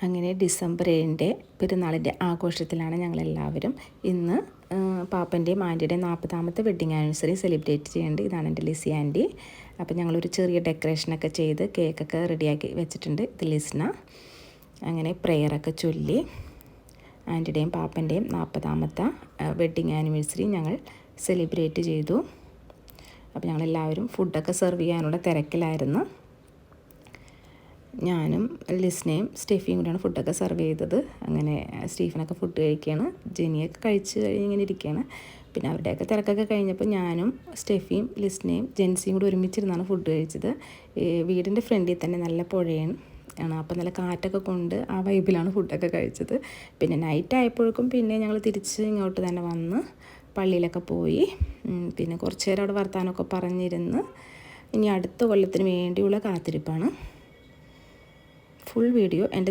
അങ്ങനെ ഡിസംബർ 7 പെരുന്നാളിൻ്റെ ആഘോഷത്തിലാണ് ഞങ്ങളെല്ലാവരും. ഇന്ന് പാപ്പൻ്റെയും ആൻറ്റിയുടെയും 40ാമത്തെ വെഡ്ഡിങ് ആനിവേഴ്സറി സെലിബ്രേറ്റ് ചെയ്യുന്നുണ്ട്. ഇതാണ് എൻ്റെ ലിസി ആൻറ്റി. അപ്പോൾ ഞങ്ങളൊരു ചെറിയ ഡെക്കറേഷനൊക്കെ ചെയ്ത് കേക്കൊക്കെ റെഡിയാക്കി വെച്ചിട്ടുണ്ട്. ഇത് ലിസ്ന. അങ്ങനെ പ്രെയറൊക്കെ ചൊല്ലി ആൻറ്റിയുടെയും പാപ്പൻ്റെയും 40ാമത്തെ വെഡ്ഡിങ് ആനിവേഴ്സറി ഞങ്ങൾ സെലിബ്രേറ്റ് ചെയ്തു. അപ്പോൾ ഞങ്ങളെല്ലാവരും ഫുഡൊക്കെ സെർവ് ചെയ്യാനുള്ള തിരക്കിലായിരുന്നു. ഞാനും ലിസ്നയും സ്റ്റെഫിയും കൂടിയാണ് ഫുഡൊക്കെ സെർവ് ചെയ്തത്. അങ്ങനെ സ്റ്റീഫനൊക്കെ ഫുഡ് കഴിക്കുകയാണ്, ജെനിയൊക്കെ കഴിച്ച് കഴിഞ്ഞിങ്ങനെ ഇരിക്കുകയാണ്. പിന്നെ അവരുടെയൊക്കെ തിരക്കൊക്കെ കഴിഞ്ഞപ്പോൾ ഞാനും സ്റ്റെഫിയും ലിസ്നയും ജെൻസിയും കൂടി ഒരുമിച്ചിരുന്നാണ് ഫുഡ് കഴിച്ചത്. വീടിൻ്റെ ഫ്രണ്ടിൽ തന്നെ നല്ല പുഴയാണ്, അപ്പോൾ നല്ല കാറ്റൊക്കെ കൊണ്ട് ആ വൈബിലാണ് ഫുഡൊക്കെ കഴിച്ചത്. പിന്നെ നൈറ്റ് ആയപ്പോഴേക്കും പിന്നെ ഞങ്ങൾ തിരിച്ച് ഇങ്ങോട്ട് തന്നെ വന്ന് പള്ളിയിലൊക്കെ പോയി. പിന്നെ കുറച്ച് നേരം അവിടെ വർത്താനമൊക്കെ പറഞ്ഞിരുന്ന് ഇനി അടുത്ത കൊല്ലത്തിന് വേണ്ടിയുള്ള കാത്തിരിപ്പാണ്. ഫുൾ വീഡിയോ എൻ്റെ